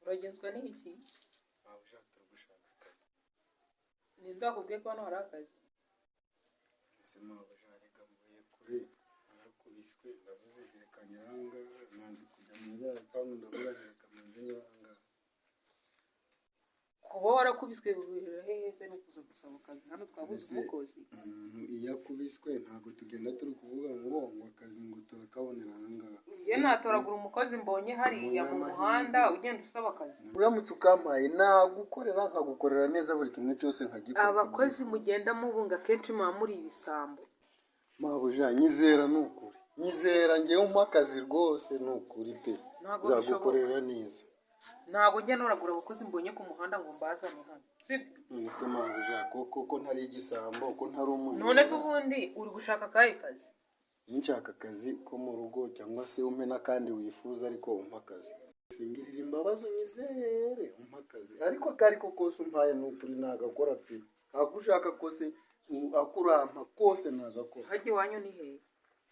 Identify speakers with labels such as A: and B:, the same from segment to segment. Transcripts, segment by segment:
A: uragenzwa n'iki?
B: Waba ushaka gushaka akazi?
A: Nindakubwiye ko hano hari akazi.
B: Ese waba ushaka mvuye kure narakubiswe ndavuze reka nyiranga nanze kujya mu bantu ndabura reka manze nyiranga.
A: Kuba warakubiswe bihurira hehe se no kuza gusaba akazi hano twabuze umukozi?
B: Iyo akubiswe ntabwo tugenda turi kuvuga ngo akazi ngo turakabonera ahangaha.
A: Njye natoragura umukozi mbonye hariya mu muhanda ugenda usaba akazi.
B: Uramutse ukampaye nagukorera nkagukorera neza buri kimwe cyose nkagikora.
A: Abakozi mugenda mubunga kenshi muba muri ibisambo.
B: Mabuja nyizera nukuri. Nyizera ngewe umpa akazi rwose nukuri pe. Nzagukorera neza.
A: Ntago njya noragura abakozi mbonye ku muhanda ngo mbazane hano. Sibyo?
B: Ese Mabuja koko ntari igisambo ko ntari umuntu.
A: None se ubundi uri gushaka kahe kazi?
B: Nshaka akazi ko mu rugo cyangwa se umpe n'akandi wifuza ariko umpa akazi. Singirira imbabazi nyizere umpa akazi ariko kari ko kose umpaye nukuri nagakora pe. Akushaka kose akurampa kose nagakora.
A: Haje wanyu ni hehe?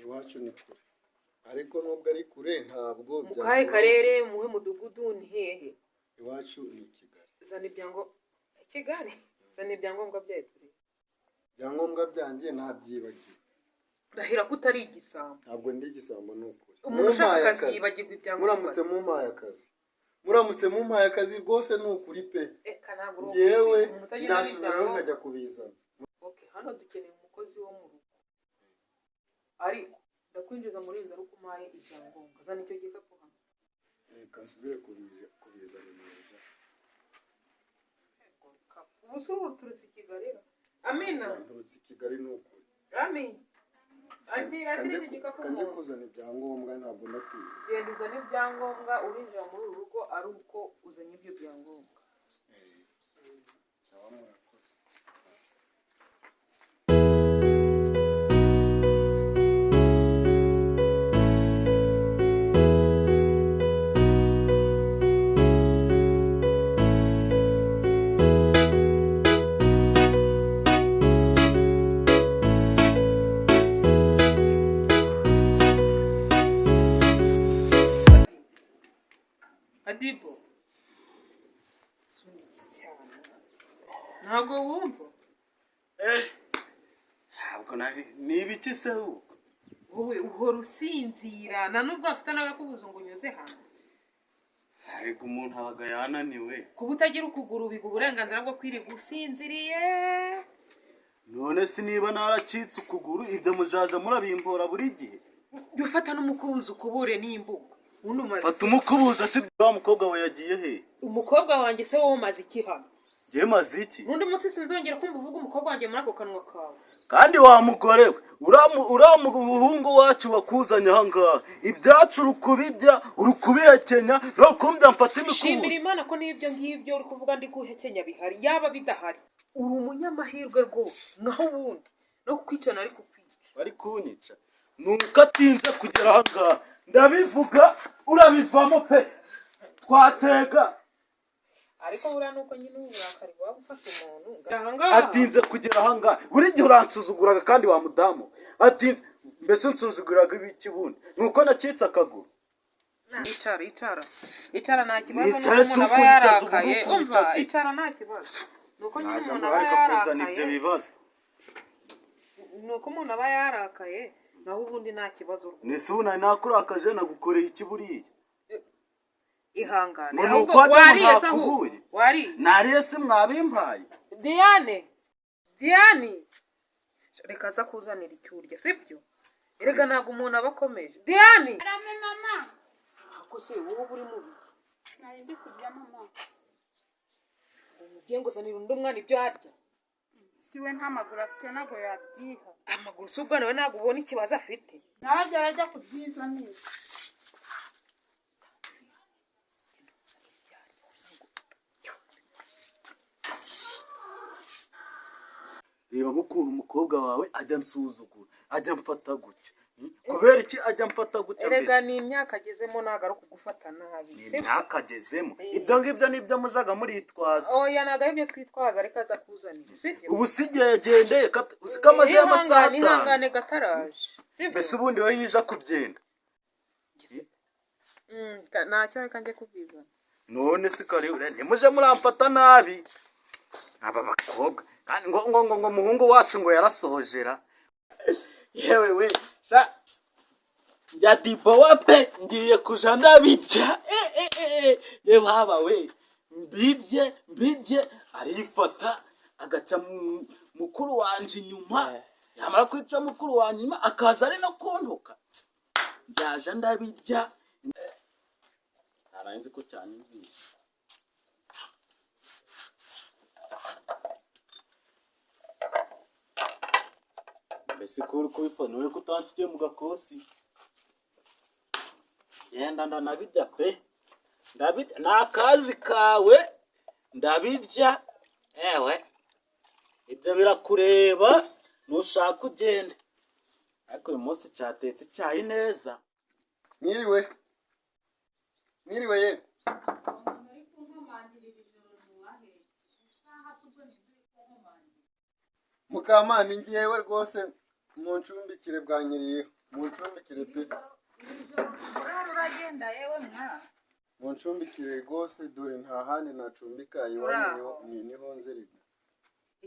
B: Iwacu ni kure. Ariko nubwo ari kure ntabwo
A: mu kahe karere muhe mudugudu ni hehe?
B: Iwacu ni Kigali.
A: Zana ibyango Kigali. Zana ibyangombwa byawe turi.
B: Ibyangombwa byanjye ntabyibagiwe.
A: Ndahira ko utari igisambo.
B: Ntabwo ndi igisambo nukuri.
A: Umuntu ushaka akazi yibagirwa ibyangombwa.
B: Muramutse mumpaye akazi rwose nukuri pe.
A: Eka ntabwo
B: ngewe nasubiraho nkajya kubizana.
A: Okay, hano dukeneye umukozi wo mu rugo. Ariko ndakwinjiza muri inzu ariko umpaye ibyangombwa. Zana icyo gikapu hano.
B: Kansubire kubizana neza.
A: Ubusuru turutse Kigali. Amina.
B: Turutse Kigali nukuri.
A: Amina. Akira igikapu.
B: Kanje kuzana ibyangombwa ntabwo ndatiye.
A: Genda uzana ibyangombwa urinjira muri uru rugo ari uko uzanye ibyo byangombwa. Adibo. Ntago wumva?
B: Ntabwo nibiki se uko.
A: Wowe uhora usinzira na nubwo afite n'agakubuzo ngo unyuze hano.
B: Ariko umuntu abaga yananiwe.
A: Kuba utagira ukuguru biga uburenganzira bwo kwiriga usinziriye.
B: None si niba naracitse ukuguru ibyo mujaja murabimpora buri gihe.
A: Ufata n'umukubuzo ukubure n'imbuga.
B: Fata umukubuza si wa mukobwa we yagiye he?
A: Umukobwa wanjye se wowe maze iki hano?
B: Ngiye maze iki?
A: Nundi munsi sinzongera kumva uvuga umukobwa wanjye muri ako kanwa kawe.
B: Kandi wa mugore we uramuhungu wacu wakuzanye ahangaha ibyacu urukubijya urukubihekenya no kumbya mfata imikubuzo.
A: Shimira Imana ko n'ibyo ngibyo uri kuvuga ndi guhekenya bihari yaba bidahari. Uri umunyamahirwe rwose naho ubundi no kwicana ari kukwica.
B: Bari kunyica. Nuko atinze kugera ahangaha. Ndabivuga urabivamo pe twatega
A: ariko buriya nuko nyine uburakari wabufata umuntu
B: atinze kugera ahangaha buri gihe uransuzuguraga kandi wa mudamu atinze mbese unsuzuguraga ibiki bundi nuko nacitse akaguru.
A: Icara nta kibazo n'umuntu aba yarakaye umva icara nta kibazo nuko nyine umuntu aba yarakaye nuko umuntu aba yarakaye naho ubundi nta kibazo.
B: Nese ubu nari nakurakaje nagukoreye iki buriya?
A: Ihangane.
B: Ahubwo wariye sahu. Nariye se mwabimpaye.
A: Diane. Reka za kuzanira icyurya sibyo? Erega nago umuntu abakomeje. Diane.
C: Arame mama.
A: Akose wowe buri mubi.
C: Nari ndi kurya mama.
A: Ugiye zanira undi mwana ibyo arya.
C: Siwe nta maguru afite nago yabyiha.
A: Amaguru subwa nawe nago ubona ikibazo afite.
C: Narajya kubyiza neza.
B: Reba nk'ukuntu umukobwa wawe ajya nsuzugura ajya mfata gutya. Kubera iki ajya mfata gutya mbese?
A: Erega ni imyaka agezemo naga ari kugufata nabi.
B: Imyaka agezemo. Ibyo ngibyo nibyo muzaga muritwaza.
A: Oya naga ibyo twitwaza ariko aza kuzanira sibyo?
B: Ubu sigendeye usikamaze y'amasaha 5.
A: Ihangane gataraje. Sibyo?
B: Mbese ubundi we yija kubyenda.
A: Ntacyo reka njye kubwiza.
D: none se kare ntimuje muramfata nabi aba bakobwa kandi ngo umuhungu wacu ngo yarasohojera yewe we sa njya dibowa pe ngiye kuja ndabirya ye baba we mbirye arifata agaca mukuru wanje inyuma yamara kwica mukuru wanje inyuma akaza ari no kuntuka byaje ndabirya naranze ko cyane mbese kuri kubifana we kutansikiye mu gakosi genda ndanabirya pe ndabirya ni akazi kawe ndabirya ewe ibyo birakureba nushaka ugende ariko uyu munsi cyatetse icyayi neza
B: mwiriwe ye Mukamana ngiyewe rwose muncumbikire bwanyiriyeho muncumbikire pe
C: uragenda yewe mwana
B: muncumbikire rwose dore nta handi nacumbika iwanyu niho nzerega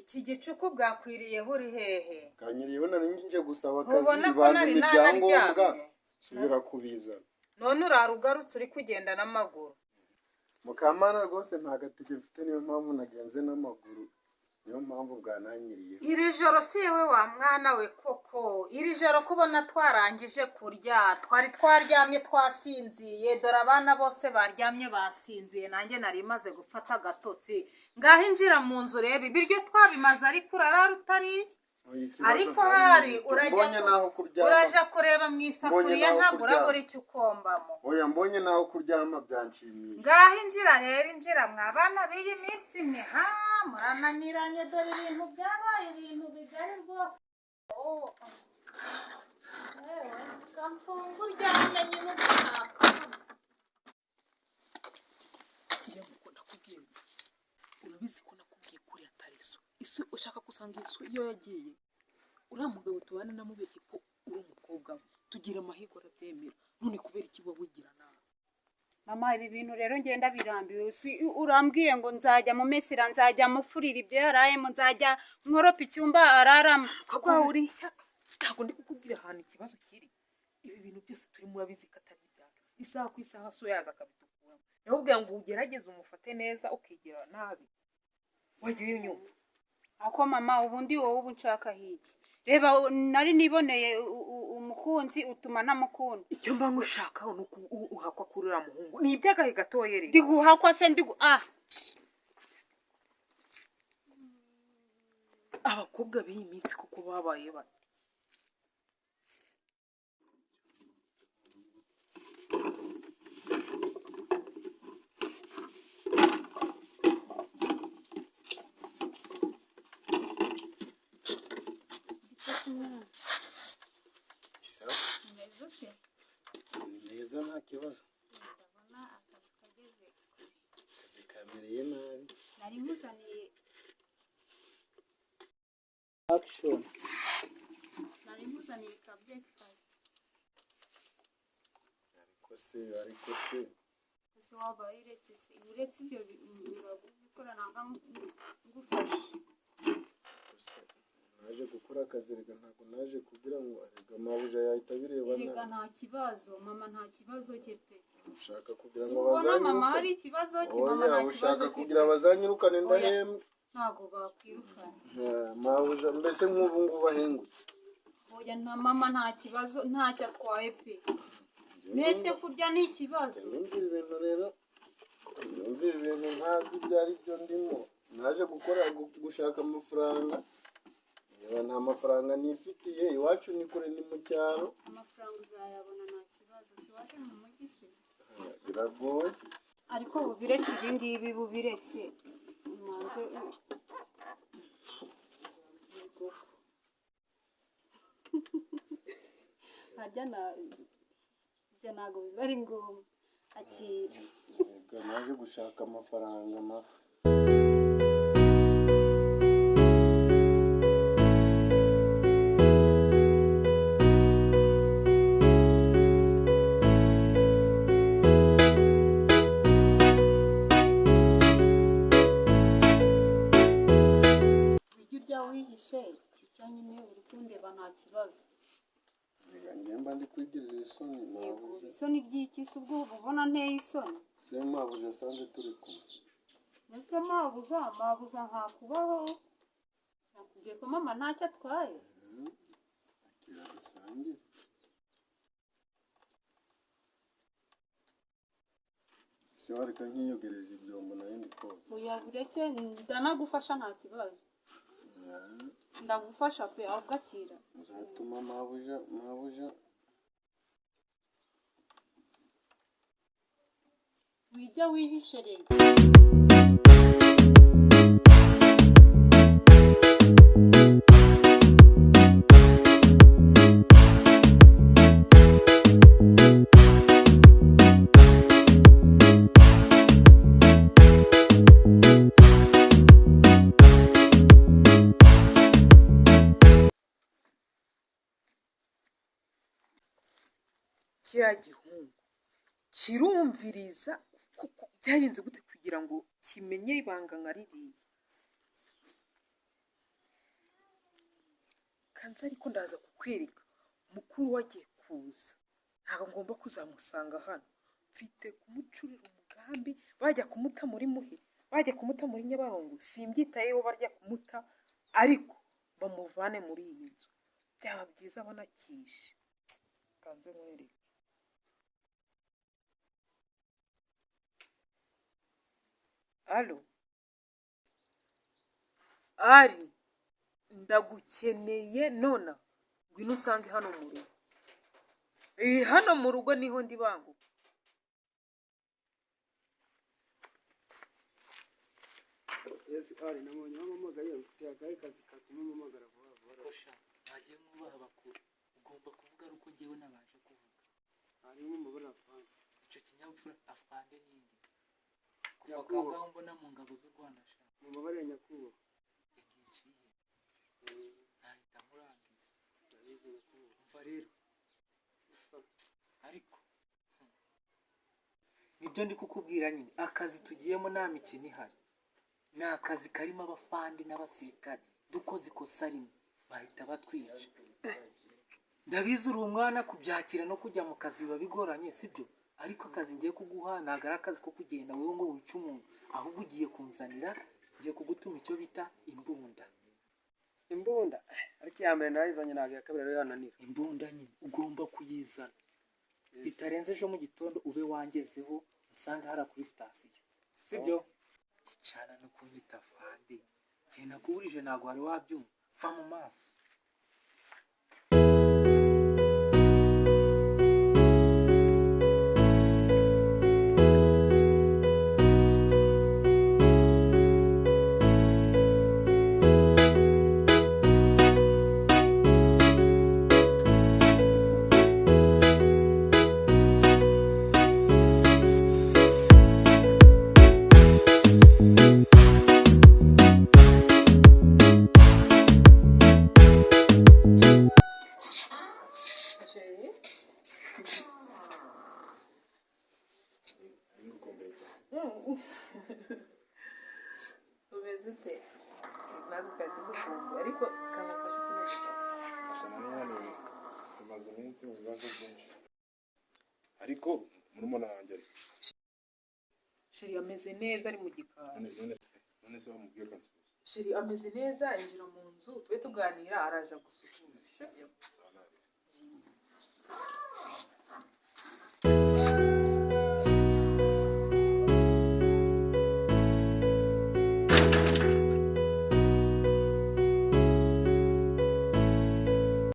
C: iki gicuku bwakwiriyeho uri hehe
B: bwanyiriyeho nari nje gusaba akazi bantu ibyangombwa subira kubizana
C: none urara ugarutse uri kugenda n'amaguru
B: Mukamana rwose nta gatike mfite niyo mpamvu nagenze n'amaguru niyo mpamvu bwananyiriye
C: iri joro si yewe wa mwana we koko iri joro kubona twarangije kurya twari twaryamye twasinziye dore abana bose baryamye basinziye nanjye nari maze gufata agatotsi ngaho injira mu nzu urebe ibiryo twabimaze ariko urarara utariye ariko hari uraja kureba mu isafuriya ntabwo urabura icyo ukombamo
B: oya mbonye naho kuryama byanshimiye
C: ngaho injira rero injira mwabana b'iyi minsi imwe murananiranye dore ibintu byabaye ibintu bigari rwose kamfunga uryamye nyine ushaka
A: urabizi ko nakubwiye kuri atari so isi ushaka gusanga isu iyo yagiye uriya mugabo tubana namubeshye ko uri umukobwa we tugira amahirwe arabyemera none kubera iki wowe wigira nawe
C: mama ibi bintu rero ngenda birambiwe urambwiye ngo nzajya mu mesira nzajya mufurira ibyo yarayemo nzajya nkoropa icyumba araramo
A: kwa urishya ntabwo ndi kukubwira ahantu ikibazo kiri ibi bintu byose turimo urabizi ko atari ibyacu isaha ku isaha so yaza akabitukuramo nawe ubwira ngo ugerageze umufate neza ukigira nabi wajya unyumva
C: ako mama ubundi wowe ubu nshaka hiki reba nari niboneye umukunzi utuma ntamukunda
A: icyo mba ngushaka ni uhakwa kuri uriya muhungu ni iby'agahe gatoya rero
C: ndi guhakwa se
A: abakobwa b'iyi minsi kuko babaye bati
B: neza nta kibazo
C: ndabona akazi kageze
B: akazi kamereye nabi
C: nari muzaniye
D: action
C: nari muzaniye ka breakfast
B: ariko se
C: ese wabaye uretse ibyo urabikora nanga ngufashe
B: naje gukora akazi rega ntabwo naje kugira ngo arega mabuja yahita bireba
C: rega nta kibazo mama nta kibazo cye pe
B: ushaka kugira ngo
C: bazanyirukane mama hari ikibazo cye mama nta kibazo
B: ushaka kugira bazanyirukane ndahembwe
C: ntago bakwirukana
B: mabuja mbese nk'ubu ngubu bahengutse
C: oya nta mama nta kibazo ntacyo atwaye pe mbese kurya ni ikibazo
B: numvira ibintu rero numvira ibintu ntazi ibyo ari byo ndimo naje gukora gushaka amafaranga niba nta mafaranga nifitiye iwacu ni kure ni mu cyaro
C: amafaranga uzayabona nta kibazo si waje mu mujyi se
B: biragoye
C: ariko bubiretse ibi ngibi bubiretse umanze harya ibyo ntabwo biba ari ngombwa akira
B: naje gushaka amafaranga
E: se kijya nyine uri kundeba nta kibazo.
B: reka ngemba ndi kwigirira isoni
E: Yego
B: mabuja
E: isoni ry'iki se ubwo ubona nteye isoni?
B: se mabuja asanze turi kumwe
E: Ese mabuja ntakubaho, nakubwiye ko mama ntacyo atwaye.
B: akira dusangire se wareka nkiyogereza ibyombo nayo ndi koza
E: Oya uretse ndanagufasha nta kibazo, ndagufasha pe ahubwo akira.
B: nzatuma mabuja
E: Wijya wihishe rero.
A: kiriya gihungu kirumviriza kuko byagenze gute kugira ngo kimenye ibanga nka ririya. kanza ariko ndaza kukwereka mukuru wagiye kuza, ntabwo ngomba kuzamusanga hano, mfite kumucurira umugambi. Bajya kumuta muri Muhira, bajya kumuta muri Nyabarongo, simbyitayeho, barya kumuta ariko bamuvane muri iyi nzu, byaba byiza banakishe. kanze nkwereke. Alo ari ndagukeneye nona, ngwino unsange hano mu rugo. Hano mu rugo niho ndi banguka.
F: Yes, ari nabonye wamamagaye ufite akahe kazi katuma umamagara vuba vuba.
G: Kosha ntagiye mwubaha bakuru, ugomba kuvuga ari uko njyewe nabaje kuvuga.
F: Harimo umubare afande.
G: Icyo kinyabupfura afande n'indi kuva
F: Nyakubahwa.
G: kangaho mbona mu ngabo z'u Rwanda sha
F: Umubare nyakubahwa.
G: yangiciye nahita nkurangiza.
F: Ndabizi nyakubahwa.
G: Umva rero ariko nibyo ndi kukubwira nyine, akazi tugiyemo nta mikino ihari, ni akazi karimo abafandi n'abasirikare. Dukoze ikosa rimwe bahita batwica. Ndabizi uri umwana, kubyakira no kujya mu kazi biba bigoranye sibyo, ariko akazi ngiye kuguha ntabwo ari akazi ko kugenda wowe ngo wice umuntu, ahubwo ugiye kunzanira, ngiye kugutuma icyo bita imbunda.
F: Imbunda ariko iya mbere narayizanye ntabwo iya kabiri rero yananira.
G: Imbunda nyine ugomba kuyizana bitarenze ejo mu gitondo, ube wangezeho usanga hara kuri sitasiyo sibyo. Gicana no kunyita fande, njye nakuburije ntabwo wari wabyumva, va mu maso.
A: umeze ute? Ntabwo kari gukumbuye ariko kamufasha kunesha.
H: asa na none tumaze iminsi mu bibazo byinshi, ariko murumuna wanjye ari
A: Sheri ameze neza, ari mu gikari.
H: none se wamubwiye ko nsubiza
A: Sheri ameze neza, injira mu nzu tube tuganira, araje gusuhuza.
H: sawa nabi.